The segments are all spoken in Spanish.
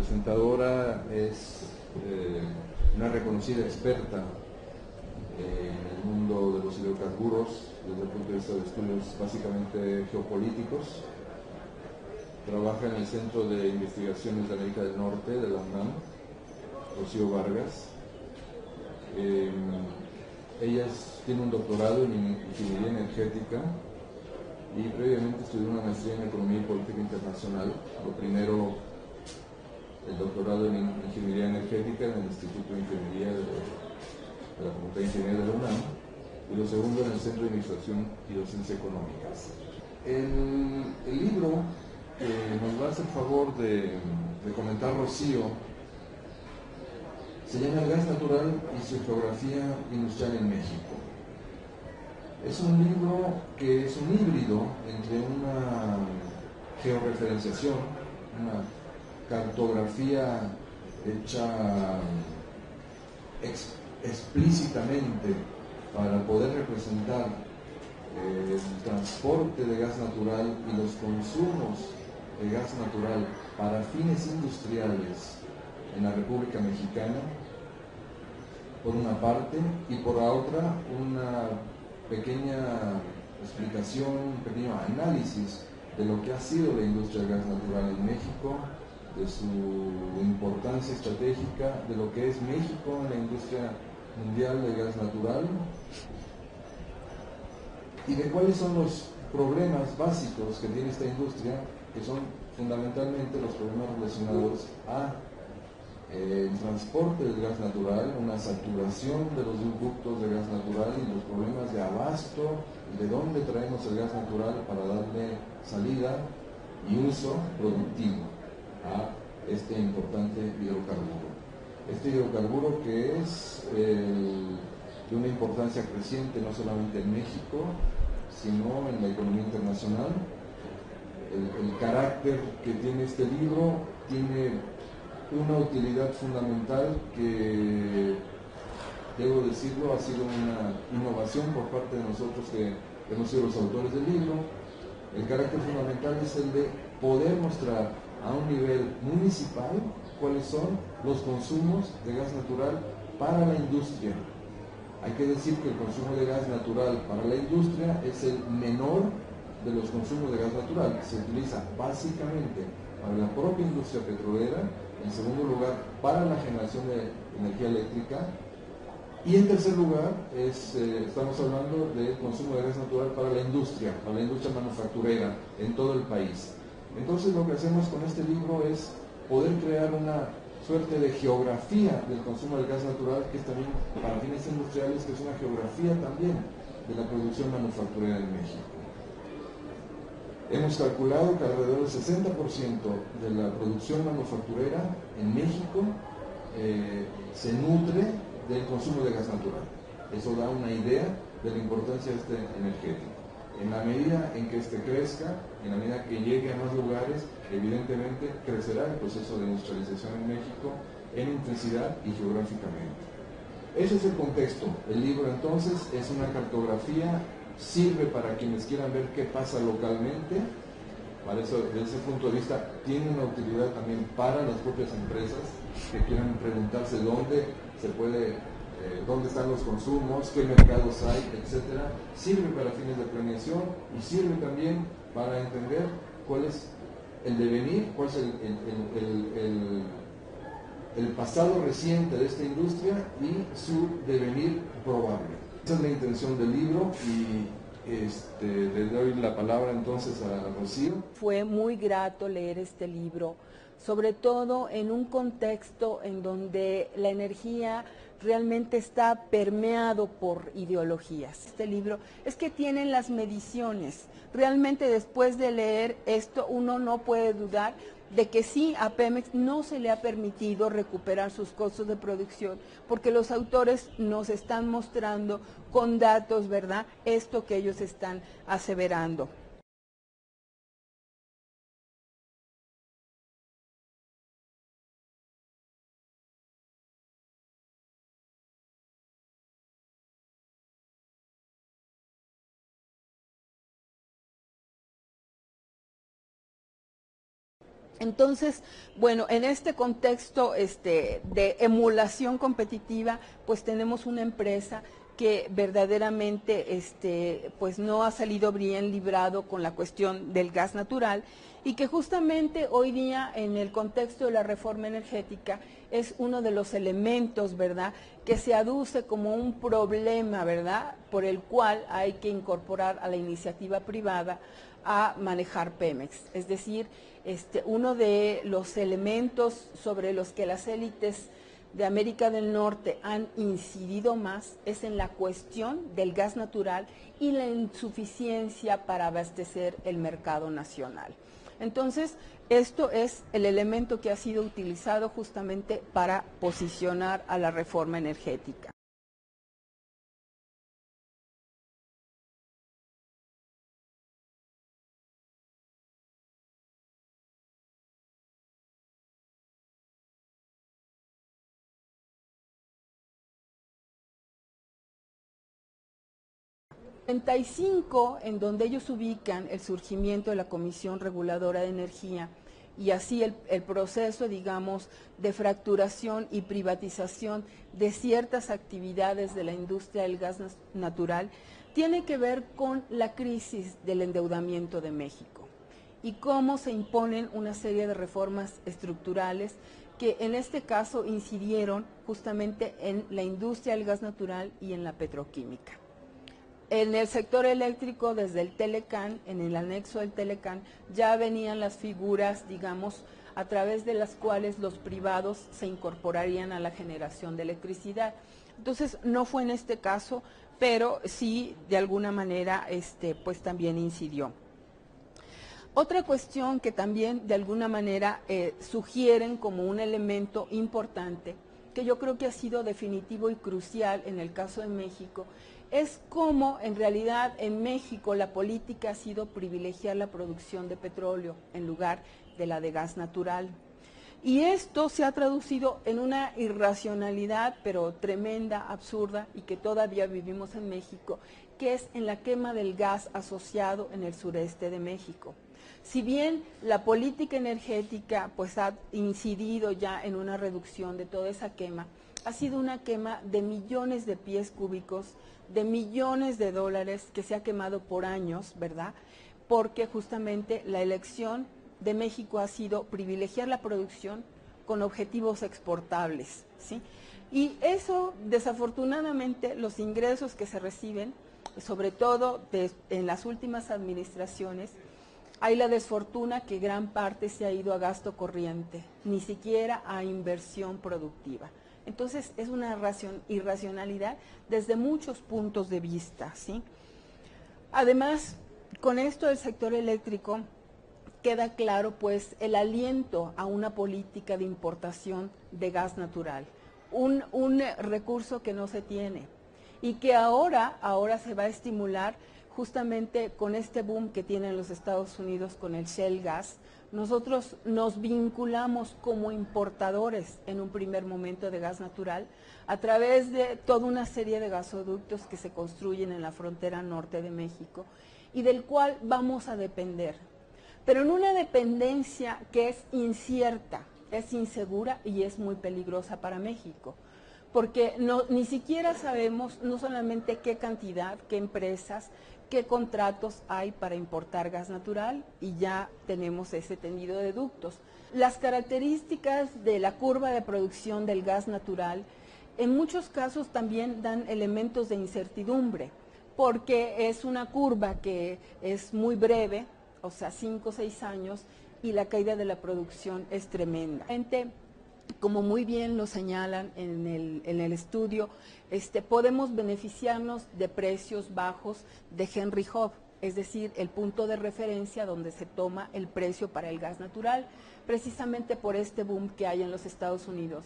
presentadora es una reconocida experta en el mundo de los hidrocarburos desde el punto de vista de estudios básicamente geopolíticos. Trabaja en el Centro de Investigaciones de América del Norte de la UNAM, Rocío Vargas. Ella tiene un doctorado en Ingeniería Energética y previamente estudió una maestría en Economía y Política Internacional. Lo primero, el doctorado en Ingeniería Energética en el Instituto de Ingeniería de la Facultad de Ingeniería de la UNAM, y lo segundo en el Centro de Administración y Docencia Económicas. El libro que nos va a hacer favor de comentar Rocío se llama El gas natural y su geografía industrial en México. Es un libro que es un híbrido entre una georreferenciación, una cartografía hecha explícitamente para poder representar el transporte de gas natural y los consumos de gas natural para fines industriales en la República Mexicana, por una parte, y por la otra una pequeña explicación, un pequeño análisis de lo que ha sido la industria del gas natural en México, de su importancia estratégica, de lo que es México en la industria mundial del gas natural y de cuáles son los problemas básicos que tiene esta industria, que son fundamentalmente los problemas relacionados a el transporte del gas natural, una saturación de los ductos de gas natural y los problemas de abasto, de dónde traemos el gas natural para darle salida y uso productivo a este importante hidrocarburo. Este hidrocarburo que es de una importancia creciente no solamente en México, sino en la economía internacional. El carácter que tiene este libro tiene una utilidad fundamental que, debo decirlo, ha sido una innovación por parte de nosotros que hemos sido los autores del libro. El carácter fundamental es el de poder mostrar a un nivel municipal cuáles son los consumos de gas natural para la industria. Hay que decir que el consumo de gas natural para la industria es el menor de los consumos de gas natural. Se utiliza básicamente para la propia industria petrolera, en segundo lugar para la generación de energía eléctrica, y en tercer lugar estamos hablando del consumo de gas natural para la industria manufacturera en todo el país. Entonces lo que hacemos con este libro es poder crear una suerte de geografía del consumo del gas natural, que es también para fines industriales, que es una geografía también de la producción manufacturera en México. Hemos calculado que alrededor del 60% de la producción manufacturera en México se nutre del consumo de gas natural. Eso da una idea de la importancia de este energético. En la medida en que este crezca, en la medida que llegue a más lugares, evidentemente crecerá el proceso de industrialización en México en intensidad y geográficamente. Ese es el contexto. El libro entonces es una cartografía, sirve para quienes quieran ver qué pasa localmente. Para eso, desde ese punto de vista, tiene una utilidad también para las propias empresas que quieran preguntarse dónde se puede, dónde están los consumos, qué mercados hay, etcétera. Sirve para fines de planeación y sirve también para entender cuál es el devenir, cuál es el pasado reciente de esta industria y su devenir probable. Esa es la intención del libro y le doy la palabra entonces a Rocío. Fue muy grato leer este libro, sobre todo en un contexto en donde la energía realmente está permeado por ideologías. Este libro es que tienen las mediciones. Realmente después de leer esto uno no puede dudar de que sí, a Pemex no se le ha permitido recuperar sus costos de producción, porque los autores nos están mostrando con datos, ¿verdad?, esto que ellos están aseverando. Entonces, bueno, en este contexto de emulación competitiva, pues tenemos una empresa que verdaderamente pues no ha salido bien librado con la cuestión del gas natural y que justamente hoy día en el contexto de la reforma energética es uno de los elementos, ¿verdad?, que se aduce como un problema, ¿verdad?, por el cual hay que incorporar a la iniciativa privada a manejar Pemex. Es decir, uno de los elementos sobre los que las élites de América del Norte han incidido más es en la cuestión del gas natural y la insuficiencia para abastecer el mercado nacional. Entonces, esto es el elemento que ha sido utilizado justamente para posicionar a la reforma energética. En 1995, en donde ellos ubican el surgimiento de la Comisión Reguladora de Energía y así el proceso, digamos, de fracturación y privatización de ciertas actividades de la industria del gas natural, tiene que ver con la crisis del endeudamiento de México y cómo se imponen una serie de reformas estructurales que en este caso incidieron justamente en la industria del gas natural y en la petroquímica. En el sector eléctrico, desde el Telecán, en el anexo del Telecán, ya venían las figuras, digamos, a través de las cuales los privados se incorporarían a la generación de electricidad. Entonces, no fue en este caso, pero sí, de alguna manera, pues también incidió. Otra cuestión que también, de alguna manera, sugieren como un elemento importante, que yo creo que ha sido definitivo y crucial en el caso de México, es cómo en realidad en México la política ha sido privilegiar la producción de petróleo en lugar de la de gas natural. Y esto se ha traducido en una irracionalidad, pero tremenda, absurda, y que todavía vivimos en México, que es en la quema del gas asociado en el sureste de México. Si bien la política energética pues ha incidido ya en una reducción de toda esa quema, ha sido una quema de millones de pies cúbicos, de millones de dólares que se ha quemado por años, ¿verdad? Porque justamente la elección de México ha sido privilegiar la producción con objetivos exportables, ¿sí? Y eso, desafortunadamente, los ingresos que se reciben, sobre todo en las últimas administraciones, hay la desfortuna que gran parte se ha ido a gasto corriente, ni siquiera a inversión productiva. Entonces, es una irracionalidad desde muchos puntos de vista, ¿sí? Además, con esto del sector eléctrico, queda claro pues el aliento a una política de importación de gas natural, un recurso que no se tiene y que ahora se va a estimular justamente con este boom que tienen los Estados Unidos con el shale gas. Nosotros nos vinculamos como importadores en un primer momento de gas natural a través de toda una serie de gasoductos que se construyen en la frontera norte de México y del cual vamos a depender, pero en una dependencia que es incierta, es insegura y es muy peligrosa para México, porque ni siquiera sabemos no solamente qué cantidad, qué empresas, qué contratos hay para importar gas natural y ya tenemos ese tendido de ductos. Las características de la curva de producción del gas natural en muchos casos también dan elementos de incertidumbre, porque es una curva que es muy breve, o sea, 5 o 6 años, y la caída de la producción es tremenda. Como muy bien lo señalan en el estudio, podemos beneficiarnos de precios bajos de Henry Hub, es decir, el punto de referencia donde se toma el precio para el gas natural, precisamente por este boom que hay en los Estados Unidos.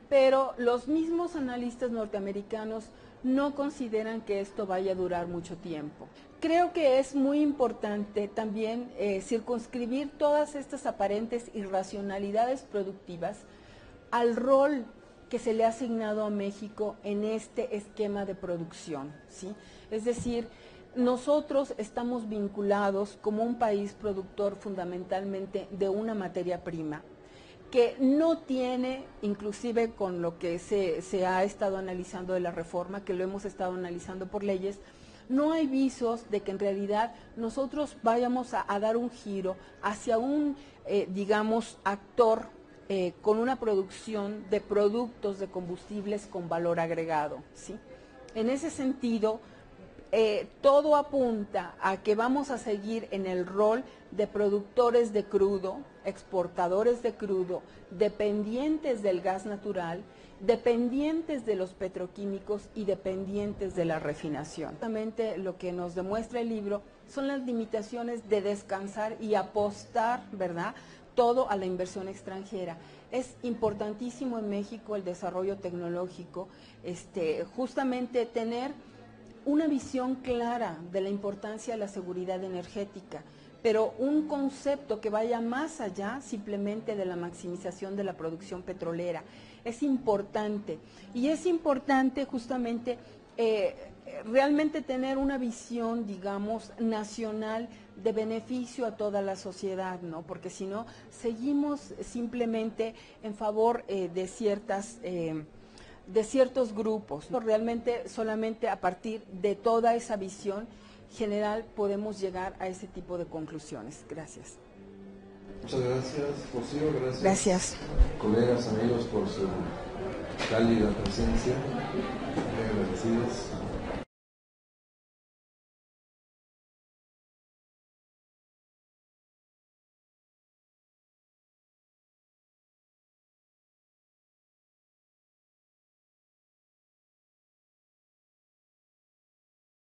Pero los mismos analistas norteamericanos no consideran que esto vaya a durar mucho tiempo. Creo que es muy importante también circunscribir todas estas aparentes irracionalidades productivas al rol que se le ha asignado a México en este esquema de producción, ¿sí? Es decir, nosotros estamos vinculados como un país productor fundamentalmente de una materia prima que no tiene, inclusive con lo que se ha estado analizando de la reforma, que lo hemos estado analizando por leyes, no hay visos de que en realidad nosotros vayamos a dar un giro hacia un, digamos, actor con una producción de productos de combustibles con valor agregado, ¿sí? En ese sentido, todo apunta a que vamos a seguir en el rol de productores de crudo, exportadores de crudo, dependientes del gas natural, dependientes de los petroquímicos y dependientes de la refinación. Justamente lo que nos demuestra el libro son las limitaciones de descansar y apostar, ¿verdad?, todo a la inversión extranjera. Es importantísimo en México el desarrollo tecnológico, justamente tener una visión clara de la importancia de la seguridad energética, pero un concepto que vaya más allá simplemente de la maximización de la producción petrolera. Es importante, y es importante justamente realmente tener una visión, digamos, nacional de beneficio a toda la sociedad, ¿no? Porque si no, seguimos simplemente en favor de ciertos grupos. Realmente solamente a partir de toda esa visión general podemos llegar a ese tipo de conclusiones. Gracias. Muchas gracias, Rocío. Gracias. Colegas, amigos, por su cálida presencia. Muy agradecidos.